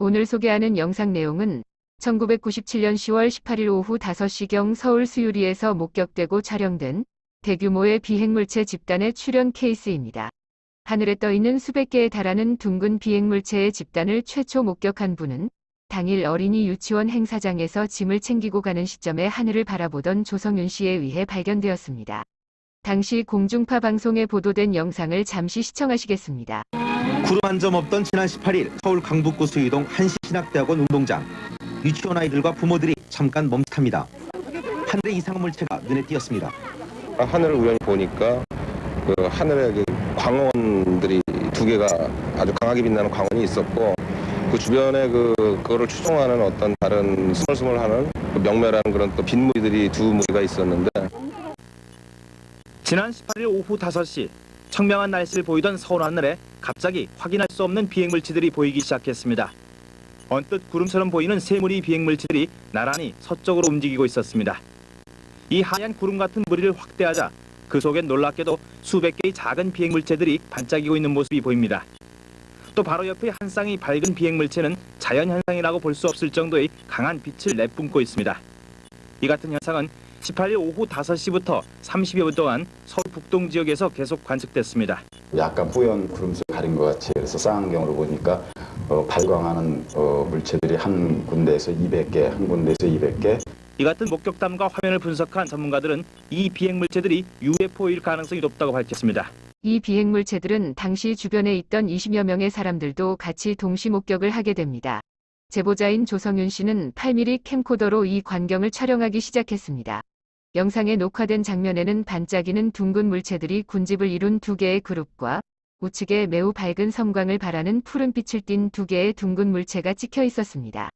오늘 소개하는 영상 내용은 1997년 10월 18일 오후 5시경 서울 수유리에서 목격되고 촬영된 대규모의 비행물체 집단의 출현 케이스입니다. 하늘에 떠있는 수백 개에 달하는 둥근 비행물체의 집단을 최초 목격한 분은 당일 어린이 유치원 행사장에서 짐을 챙기고 가는 시점에 하늘을 바라보던 조성윤 씨에 의해 발견되었습니다. 당시 공중파 방송에 보도된 영상을 잠시 시청하시겠습니다. 구름 한 점 없던 지난 18일 서울 강북구 수유동 한시신학대학원 운동장. 유치원 아이들과 부모들이 잠깐 멈칫합니다. 하늘의 이상한 물체가 눈에 띄었습니다. 하늘을 우연히 보니까 그 하늘에 그 광원들이 두 개가 아주 강하게 빛나는 광원이 있었고, 그 주변에 그거를 추종하는 어떤 다른 스멀스멀하는 그 명멸하는 그런 또 빗무리들이 두 무리가 있었는데, 지난 18일 오후 5시 청명한 날씨를 보이던 서울 하늘에 갑자기 확인할 수 없는 비행물체들이 보이기 시작했습니다. 언뜻 구름처럼 보이는 세 무리 비행물체들이 나란히 서쪽으로 움직이고 있었습니다. 이 하얀 구름 같은 무리를 확대하자 그 속엔 놀랍게도 수백 개의 작은 비행물체들이 반짝이고 있는 모습이 보입니다. 또 바로 옆에 한 쌍의 밝은 비행물체는 자연현상이라고 볼 수 없을 정도의 강한 빛을 내뿜고 있습니다. 이 같은 현상은 18일 오후 5시부터 30여 분 동안 서울 북동 지역에서 계속 관측됐습니다. 약간 뿌연 구름을 가린 것 같이, 그래서 쌍안경으로 보니까 발광하는 물체들이 한 군데에서 200개, 한 군데에서 200개. 이 같은 목격담과 화면을 분석한 전문가들은 이 비행물체들이 UFO일 가능성이 높다고 밝혔습니다. 이 비행물체들은 당시 주변에 있던 20여 명의 사람들도 같이 동시 목격을 하게 됩니다. 제보자인 조성윤 씨는 8mm 캠코더로 이 광경을 촬영하기 시작했습니다. 영상에 녹화된 장면에는 반짝이는 둥근 물체들이 군집을 이룬 두 개의 그룹과 우측에 매우 밝은 섬광을 발하는 푸른빛을 띤 두 개의 둥근 물체가 찍혀 있었습니다.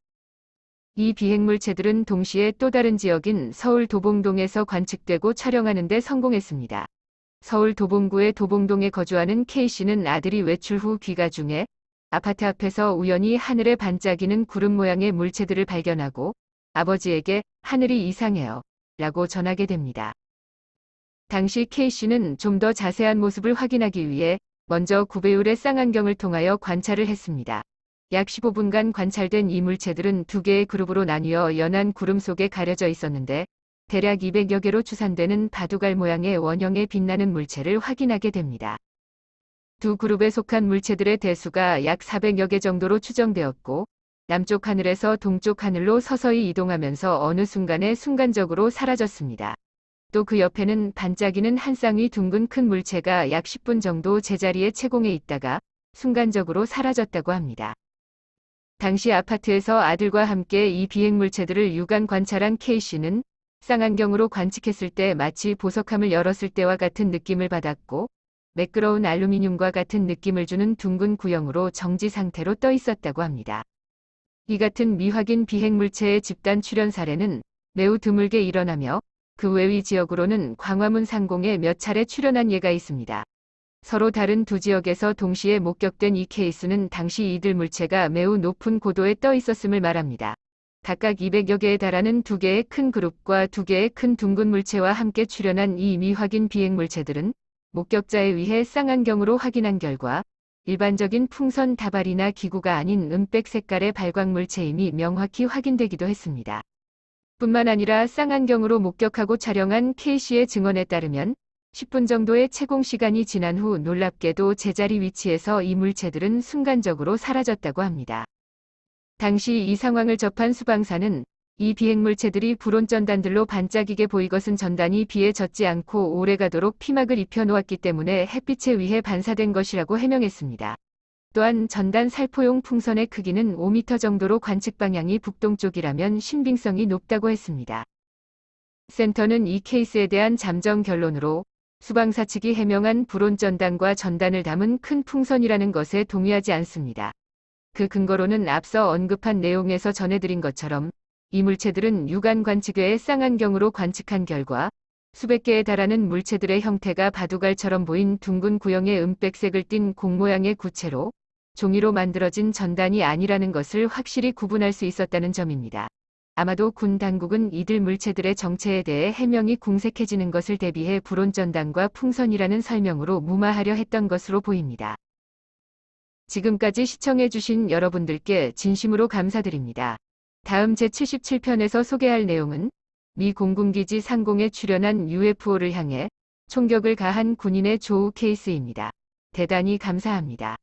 이 비행물체들은 동시에 또 다른 지역인 서울 도봉동에서 관측되고 촬영하는 데 성공했습니다. 서울 도봉구의 도봉동에 거주하는 K씨는 아들이 외출 후 귀가 중에 아파트 앞에서 우연히 하늘에 반짝이는 구름 모양의 물체들을 발견하고 아버지에게 하늘이 이상해요 라고 전하게 됩니다. 당시 K씨는 좀 더 자세한 모습을 확인하기 위해 먼저 구배율의 쌍안경을 통하여 관찰을 했습니다. 약 15분간 관찰된 이 물체들은 두 개의 그룹으로 나뉘어 연한 구름 속에 가려져 있었는데 대략 200여 개로 추산되는 바둑알 모양의 원형의 빛나는 물체를 확인하게 됩니다. 두 그룹에 속한 물체들의 대수가 약 400여 개 정도로 추정되었고 남쪽 하늘에서 동쪽 하늘로 서서히 이동하면서 어느 순간에 순간적으로 사라졌습니다. 또 그 옆에는 반짝이는 한 쌍의 둥근 큰 물체가 약 10분 정도 제자리에 채공해 있다가 순간적으로 사라졌다고 합니다. 당시 아파트에서 아들과 함께 이 비행물체들을 육안 관찰한 K씨는 쌍안경으로 관측했을 때 마치 보석함을 열었을 때와 같은 느낌을 받았고 매끄러운 알루미늄과 같은 느낌을 주는 둥근 구형으로 정지 상태로 떠 있었다고 합니다. 이 같은 미확인 비행물체의 집단 출현 사례는 매우 드물게 일어나며 그 외의 지역으로는 광화문 상공에 몇 차례 출현한 예가 있습니다. 서로 다른 두 지역에서 동시에 목격된 이 케이스는 당시 이들 물체가 매우 높은 고도에 떠 있었음을 말합니다. 각각 200여 개에 달하는 두 개의 큰 그룹과 두 개의 큰 둥근 물체와 함께 출현한 이 미확인 비행물체들은 목격자에 의해 쌍안경으로 확인한 결과 일반적인 풍선 다발이나 기구가 아닌 은백 색깔의 발광물체임이 명확히 확인되기도 했습니다. 뿐만 아니라 쌍안경으로 목격하고 촬영한 K씨의 증언에 따르면 10분 정도의 채공 시간이 지난 후 놀랍게도 제자리 위치에서 이 물체들은 순간적으로 사라졌다고 합니다. 당시 이 상황을 접한 수방사는 이 비행물체들이 불온전단들로 반짝이게 보이것은 전단이 비에 젖지 않고 오래가도록 피막을 입혀놓았기 때문에 햇빛에 의해 반사된 것이라고 해명했습니다. 또한 전단 살포용 풍선의 크기는 5m 정도로 관측 방향이 북동쪽이라면 신빙성이 높다고 했습니다. 센터는 이 케이스에 대한 잠정 결론으로 수방사 측이 해명한 불온전단과 전단을 담은 큰 풍선이라는 것에 동의하지 않습니다. 그 근거로는 앞서 언급한 내용에서 전해드린 것처럼 이 물체들은 육안 관측 외에 쌍안경으로 관측한 결과 수백 개에 달하는 물체들의 형태가 바둑알처럼 보인 둥근 구형의 은백색을 띤 공 모양의 구체로 종이로 만들어진 전단이 아니라는 것을 확실히 구분할 수 있었다는 점입니다. 아마도 군 당국은 이들 물체들의 정체에 대해 해명이 궁색해지는 것을 대비해 불온전단과 풍선이라는 설명으로 무마하려 했던 것으로 보입니다. 지금까지 시청해주신 여러분들께 진심으로 감사드립니다. 다음 제77편에서 소개할 내용은 미 공군기지 상공에 출현한 UFO를 향해 총격을 가한 군인의 조우 케이스입니다. 대단히 감사합니다.